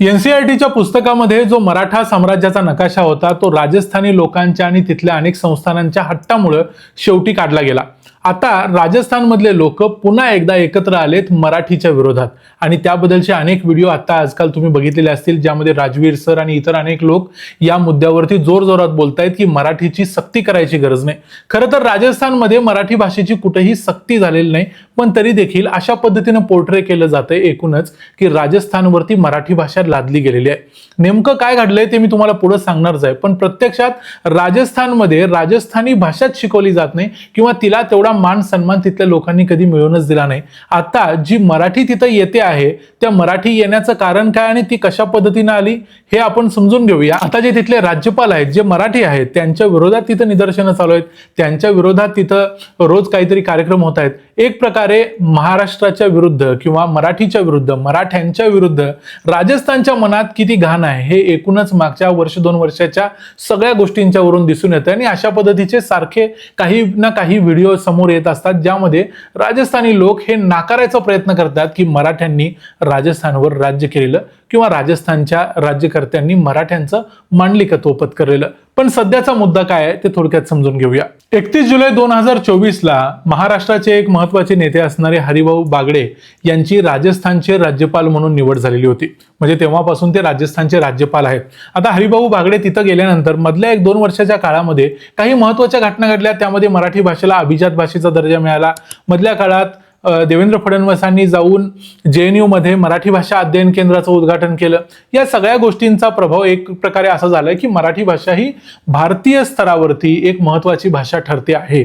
एनसीईआरटीच्या पुस्तकामध्ये जो मराठा साम्राज्याचा नकाशा होता तो राजस्थानी लोकांच्या आणि तिथल्या अनेक संस्थानांच्या हट्टामुळे शेवटी काढला गेला। आता राजस्थानमधले लोक पुन्हा एकदा एकत्र आलेत मराठीच्या विरोधात आणि त्याबद्दलचे अनेक व्हिडिओ आता आजकाल तुम्ही बघितलेले असतील, ज्यामध्ये राजवीर सर आणि इतर अनेक लोक या मुद्द्यावरती जोरजोरात बोलतायत की मराठीची सक्ती करायची गरज नाही। खरं तर राजस्थानमध्ये मराठी भाषेची कुठेही सक्ती झालेली नाही, पण तरी देखील अशा पद्धतीने पोर्ट्रे केलं जातंय एकूणच की राजस्थानवरती मराठी भाषा लादली गेलेली आहे। नेमकं काय घडलंय ते मी तुम्हाला पुढे सांगणारच आहे, पण प्रत्यक्षात राजस्थानमध्ये राजस्थानी भाषाच शिकवली जात नाही किंवा तिला तेवढा मान सन्मान तिथल्या लोकांनी कधी मिळवूनच दिला नाही। आता जी मराठी तिथं येते आहे त्या मराठी येण्याचं कारण काय आणि ती कशा पद्धतीने आली हे आपण समजून घेऊया। आता जे तिथले राज्यपाल आहेत जे मराठी आहेत त्यांच्या विरोधात तिथं निदर्शनं चालू आहेत, त्यांच्या विरोधात तिथं रोज काहीतरी कार्यक्रम होत आहेत। एक प्रकारे महाराष्ट्राच्या विरुद्ध किंवा मराठीच्या विरुद्ध, मराठ्यांच्या विरुद्ध राजस्थानच्या मनात किती घाण आहे हे एकूणच मागच्या वर्ष दोन वर्षाच्या सगळ्या गोष्टींच्या वरून दिसून येतं आणि अशा पद्धतीचे सारखे काही ना काही व्हिडिओ समोर येत असतात ज्यामध्ये राजस्थानी लोक हे नाकारायचा प्रयत्न करतात की मराठ्यांनी राजस्थानवर राज्य केलेलं किंवा राजस्थानच्या राज्यकर्त्यांनी मराठ्यांचं मांडलिकत्व पत्करलेलं। पण सध्याचा मुद्दा काय आहे ते थोडक्यात समजून घेऊया। 31 जुलै 2024 ला महाराष्ट्राचे एक महत्त्वाचे नेते असणारे हरिभाऊ बागडे यांची राजस्थानचे राज्यपाल म्हणून निवड झालेली होती, म्हणजे तेव्हापासून ते राजस्थानचे राज्यपाल आहेत। आता हरिभाऊ बागडे तिथं गेल्यानंतर मधल्या 1-2 वर्षाच्या काळामध्ये काही महत्त्वाच्या घटना घडल्या, त्यामध्ये मराठी भाषेला अभिजात भाषेचा दर्जा मिळाला। मधल्या काळात देवेंद्र फडणवीसांनी जाऊन JNU मध्ये मराठी भाषा अध्ययन केंद्राचं उद्घाटन केलं। या सगळ्या गोष्टींचा प्रभाव एक प्रकारे असा झालाय की मराठी भाषा ही भारतीय स्तरावरती एक महत्त्वाची भाषा ठरते आहे।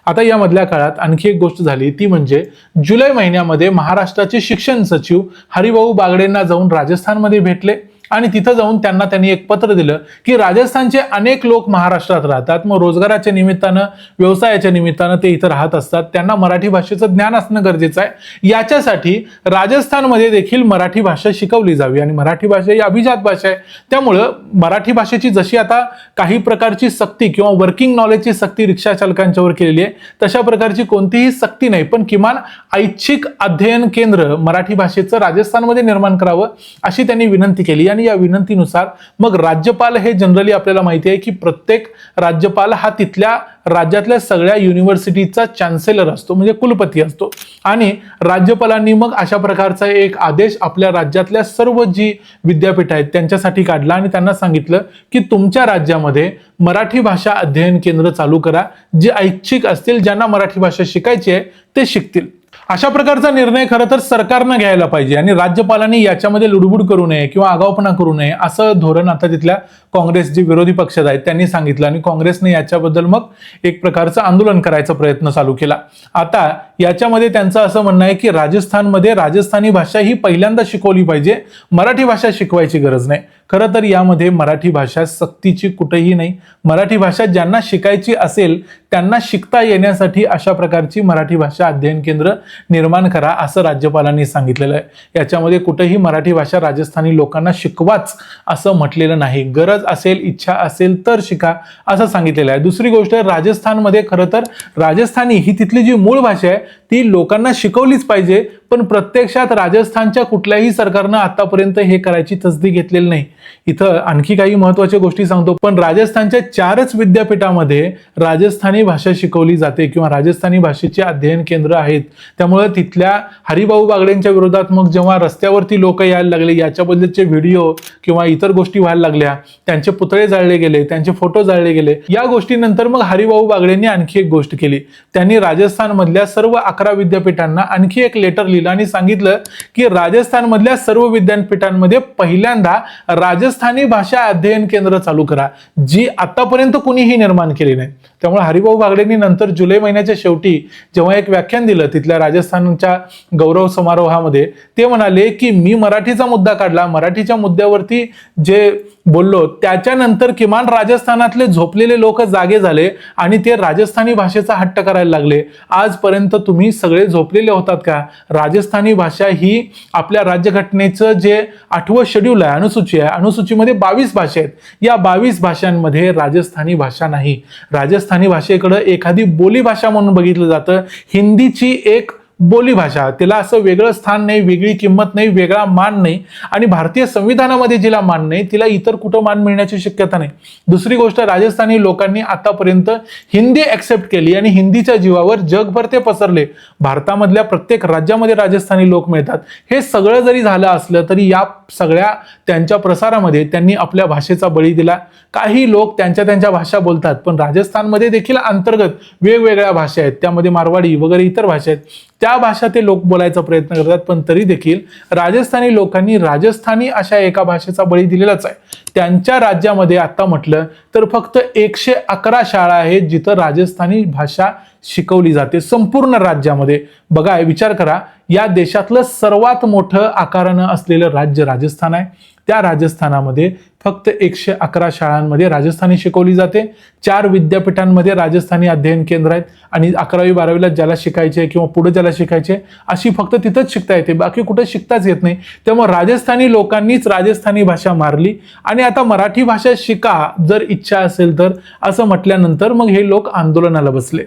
आता या मधल्या काळात आणखी एक गोष्ट झाली ती म्हणजे जुलै महिन्यामध्ये महाराष्ट्राचे शिक्षण सचिव हरिभाऊ बागडेंना जाऊन राजस्थानमध्ये भेटले आणि तिथं जाऊन त्यांनी एक पत्र दिलं की राजस्थानचे अनेक लोक महाराष्ट्रात राहतात, मग रोजगाराच्या निमित्तानं, व्यवसायाच्या निमित्तानं ते इथं राहत असतात, त्यांना मराठी भाषेचं ज्ञान असणं गरजेचं आहे। याच्यासाठी राजस्थानमध्ये देखील मराठी भाषा शिकवली जावी आणि मराठी भाषा ही अभिजात भाषा आहे, त्यामुळं मराठी भाषेची जशी आता काही प्रकारची सक्ती किंवा वर्किंग नॉलेजची सक्ती रिक्षा चालकांच्यावर केलेली आहे तशा प्रकारची कोणतीही सक्ती नाही, पण किमान ऐच्छिक अध्ययन केंद्र मराठी भाषेचं राजस्थानमध्ये निर्माण करावं अशी त्यांनी विनंती केली। या विनंतीनुसार मग राज्यपाल हे जनरली आपल्याला माहिती आहे की प्रत्येक राज्यपाल हा तिथल्या राज्यातल्या सगळ्या युनिव्हर्सिटीचा चान्सेलर असतो, म्हणजे कुलपती असतो आणि राज्यपालांनी मग अशा प्रकारचा एक आदेश आपल्या राज्यातल्या सर्व जी विद्यापीठ आहेत त्यांच्यासाठी काढला आणि त्यांना सांगितलं की तुमच्या राज्यामध्ये मराठी भाषा अध्ययन केंद्र चालू करा, जे ऐच्छिक असतील, ज्यांना मराठी भाषा शिकायची आहे ते शिकतील। अशा प्रकारचा निर्णय खरं तर सरकारनं घ्यायला पाहिजे आणि राज्यपालांनी याच्यामध्ये लुडबुड करू नये किंवा आगाऊपणा करू नये असं धोरण आता तिथल्या काँग्रेस जे विरोधी पक्षात आहेत त्यांनी सांगितलं आणि काँग्रेसने याच्याबद्दल मग एक प्रकारचं आंदोलन करायचा प्रयत्न चालू केला। आता याच्यामध्ये त्यांचं असं म्हणणं आहे की राजस्थानमध्ये राजस्थानी भाषा ही पहिल्यांदा शिकवली पाहिजे, मराठी भाषा शिकवायची गरज नाही। खरं तर यामध्ये मराठी भाषा सक्तीची कुठेही नाही, मराठी भाषा ज्यांना शिकायची असेल त्यांना शिकता येण्यासाठी अशा प्रकारची मराठी भाषा अध्ययन केंद्र निर्माण करा असं राज्यपालांनी सांगितलेलं आहे। याच्यामध्ये कुठेही मराठी भाषा राजस्थानी लोकांना शिकवाच असं म्हटलेलं नाही, गरज असेल, इच्छा असेल तर शिका असं सांगितलेलं आहे। दुसरी गोष्ट, राजस्थानमध्ये खरं तर राजस्थानी ही तिथली जी मूळ भाषा आहे ती लोकांना शिकवलीच पाहिजे, पण प्रत्यक्षात राजस्थानच्या कुठल्याही सरकारनं आतापर्यंत हे करायची तसदी घेतलेली नाही। इथं आणखी काही महत्त्वाच्या गोष्टी सांगतो, पण राजस्थानच्या 4च विद्यापीठामध्ये राजस्थानी भाषा शिकवली जाते किंवा राजस्थानी भाषेचे अध्ययन केंद्र आहेत। त्यामुळे तिथल्या हरिभाऊ बागडेंच्या विरोधात मग जेव्हा रस्त्यावरती लोक यायला लागले, याच्याबद्दलचे व्हिडिओ किंवा इतर गोष्टी व्हायला लागल्या, त्यांचे पुतळे जाळले गेले, त्यांचे फोटो जाळले गेले, या गोष्टीनंतर मग हरिभाऊ बागडेंनी आणखी एक गोष्ट केली, त्यांनी राजस्थानमधल्या सर्व 11 विद्यापीठांना आणखी एक लेटर लिहिलं आणि सांगितलं की राजस्थानमधल्या सर्व विद्यापीठांमध्ये पहिल्यांदा राजस्थानी भाषा अध्ययन केंद्र चालू करा, जी आतापर्यंत कुणीही निर्माण केली नाही। त्यामुळे हरिभाऊ बागडेंनी नंतर जुलै महिन्याच्या शेवटी जेव्हा एक व्याख्यान दिलं तिथल्या राजस्थानच्या गौरव समारोहामध्ये, ते म्हणाले की मी मराठीचा मुद्दा काढला, मराठीच्या मुद्द्यावरती जे बोललो त्याच्यानंतर किमान राजस्थानातले झोपलेले लोक जागे झाले आणि ते राजस्थानी भाषेचा हट्ट करायला लागले। आजपर्यंत तुम्ही सगळे झोपलेले होतात का? राजस्थानी भाषा ही आपल्या राज्यघटनेचं जे 8वं शेड्यूल आहे, अनुसूची आहे, अनुसूचीमध्ये 22 भाषा आहेत, या 22 भाषांमध्ये राजस्थानी भाषा नाही। राजस्थानी भाषेकडे एखादी बोली भाषा म्हणून बघितलं जातं, हिंदीची एक बोलीभाषा, तिला असं वेगळं स्थान नाही, वेगळी किंमत नाही, वेगळा मान नाही आणि भारतीय संविधानामध्ये जिला मान नाही तिला इतर कुठं मान मिळण्याची शक्यता नाही. दुसरी गोष्ट, राजस्थानी लोकांनी आतापर्यंत हिंदी ऍक्सेप्ट केली आणि हिंदीच्या जीवावर जगभर ते पसरले. भारतामधल्या प्रत्येक राज्यामध्ये राजस्थानी लोक मिळतात. हे सगळं जरी झालं असलं तरी या सगळ्या त्यांच्या प्रसारामध्ये त्यांनी आपल्या भाषेचा बळी दिला. काही लोक त्यांच्या भाषा बोलतात, पण राजस्थानमध्ये देखील अंतर्गत वेगवेगळ्या भाषा आहेत, त्यामध्ये मारवाडी वगैरे इतर भाषा आहेत, त्या भाषा ते लोक बोलायचा प्रयत्न करतात. पण तरी देखील राजस्थानी लोकांनी राजस्थानी अशा एका भाषेचा बळी दिलेलाच आहे. त्यांच्या राज्यामध्ये आता म्हटलं तर फक्त 111 शाळा आहेत जिथं राजस्थानी भाषा शिकवली जाते संपूर्ण राज्यामध्ये. बघा, विचार करा, या देशातलं सर्वात मोठं आकारानं असलेलं राज्य राजस्थान आहे. त्या राजस्थानामध्ये फक्त 111 शाळांमध्ये राजस्थानी शिकवली जाते. 4 विद्यापीठांमध्ये राजस्थानी अध्ययन केंद्र आहेत आणि 11वी 12वीला ज्याला शिकायचे किंवा पुढे ज्याला शिकायचे अशी फक्त तिथंच शिकता येते, बाकी कुठे शिकताच येत नाही. त्यामुळे राजस्थानी लोकांनीच राजस्थानी भाषा मारली आणि आता मराठी भाषा शिका जर इच्छा असेल तर, असं म्हटल्यानंतर मग हे लोक आंदोलनाला बसले.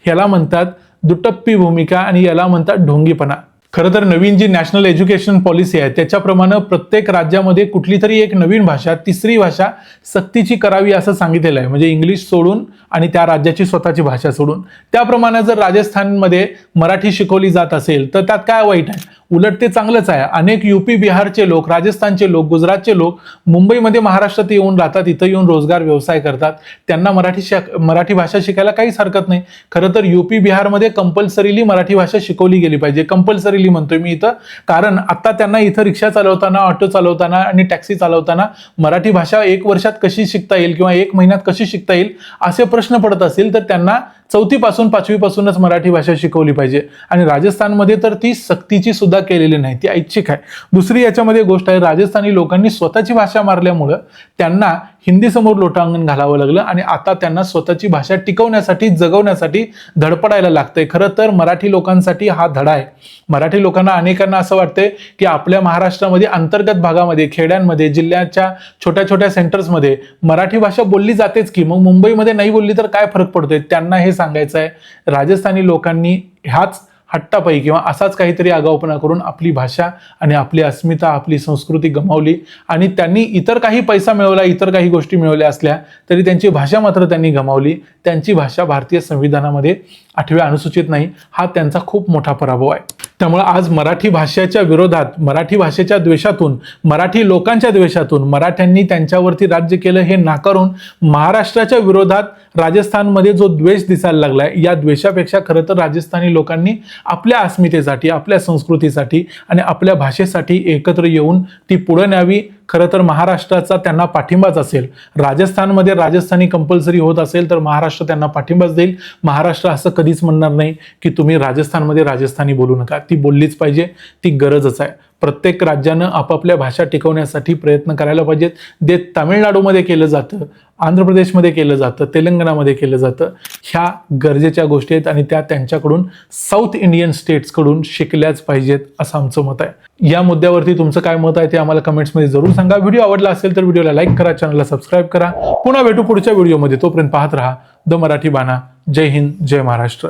ह्याला म्हणतात दुटप्पी भूमिका आणि याला म्हणतात ढोंगीपणा. खरं तर नवीन जी नॅशनल एज्युकेशन पॉलिसी आहे त्याच्याप्रमाणे प्रत्येक राज्यामध्ये कुठली तरी एक नवीन भाषा, तिसरी भाषा सक्तीची करावी असं सांगितलेलं आहे. म्हणजे इंग्लिश सोडून आणि त्या राज्याची स्वतःची भाषा सोडून. त्याप्रमाणे जर राजस्थानमध्ये मराठी शिकवली जात असेल तर त्यात काय वाईट आहे? उलट ते चांगलंच आहे. अनेक यूपी बिहारचे लोक, राजस्थानचे लोक, गुजरातचे लोक मुंबईमध्ये महाराष्ट्रात येऊन राहतात, इथं येऊन रोजगार व्यवसाय करतात. त्यांना मराठी भाषा शिकायला काहीच हरकत नाही. खरं तर यूपी बिहारमध्ये कंपल्सरीली मराठी भाषा शिकवली गेली पाहिजे. कंपल्सरीली म्हणतोय मी इथं, कारण आता त्यांना इथं रिक्षा चालवताना, ऑटो चालवताना आणि टॅक्सी चालवताना मराठी भाषा 1 वर्षात कशी शिकता येईल किंवा 1 महिन्यात कशी शिकता येईल असे प्रश्न पडत असतील तर त्यांना 4थी पासून 5वी पासूनच मराठी भाषा शिकवली पाहिजे. आणि राजस्थानमध्ये तर ती सक्तीची सुद्धा केलेली नाही, ती ऐच्छिक आहे. दुसरी याच्यामध्ये गोष्ट आहे, राजस्थानी लोकांनी स्वतःची भाषा मारल्यामुळं त्यांना हिंदी समोर लोटांगण घालावं लागलं आणि आता त्यांना स्वतःची भाषा टिकवण्यासाठी, जगवण्यासाठी धडपडायला लागतंय. खरं तर मराठी लोकांसाठी हा धडा आहे. मराठी लोकांना, अनेकांना असं वाटतंय की आपल्या महाराष्ट्रामध्ये अंतर्गत भागामध्ये, खेड्यांमध्ये, जिल्ह्याच्या छोट्या छोट्या सेंटर्समध्ये मराठी भाषा बोलली जातेच की, मग मुंबईमध्ये नाही बोलली तर काय फरक पडतोय? त्यांना हे सांगायचं आहे, राजस्थानी लोकांनी ह्याच हट्टापायी किंवा असाच काहीतरी आगाऊपणा करून आपली भाषा आणि आपली अस्मिता, आपली संस्कृती गमावली आणि त्यांनी इतर काही पैसा मिळवला, इतर काही गोष्टी मिळवल्या असल्या तरी त्यांची भाषा मात्र त्यांनी गमावली. त्यांची भाषा भारतीय संविधानामध्ये 8व्या अनुसूचित नाही. हा त्यांचा खूप मोठा पराभव आहे. त्यामुळे आज मराठी भाषेच्या विरोधात, मराठी भाषेच्या द्वेषातून, मराठी लोकांच्या द्वेषातून मराठ्यांनी त्यांच्यावरती राज्य केलं हे नाकारून महाराष्ट्राच्या विरोधात राजस्थानमध्ये जो द्वेष दिसायला लागलाय, या द्वेषापेक्षा खरं तर राजस्थानी लोकांनी आपल्या अस्मितेसाठी, आपल्या संस्कृतीसाठी आणि आपल्या भाषेसाठी एकत्र येऊन ती पुढे न्यावी. खरं तर महाराष्ट्राचा त्यांना पाठिंबाच असेल. राजस्थानमध्ये राजस्थानी कंपल्सरी होत असेल तर महाराष्ट्र त्यांना पाठिंबाच देईल. महाराष्ट्र असं कधीच म्हणणार नाही की तुम्ही राजस्थानमध्ये राजस्थानी बोलू नका. ती बोललीच पाहिजे, ती गरजच आहे. प्रत्येक राज्यानं आपापल्या भाषा टिकवण्यासाठी प्रयत्न करायला पाहिजेत. जे तामिळनाडूमध्ये केलं जातं, आंध्र प्रदेशमध्ये केलं जातं, तेलंगणामध्ये केलं जातं, ह्या गरजेच्या गोष्टी आहेत आणि त्या त्यांच्याकडून, साऊथ इंडियन स्टेट्सकडून शिकल्याच पाहिजेत असं आमचं मत आहे. या मुद्द्यावरती तुमचं काय मत आहे ते आम्हाला कमेंट्समध्ये जरूर सांगा. व्हिडिओ आवडला असेल तर व्हिडिओला लाईक करा, चॅनलला सबस्क्राईब करा. पुन्हा भेटू पुढच्या व्हिडिओमध्ये. तोपर्यंत पाहत रहा द मराठी बाणा. जय हिंद, जय महाराष्ट्र.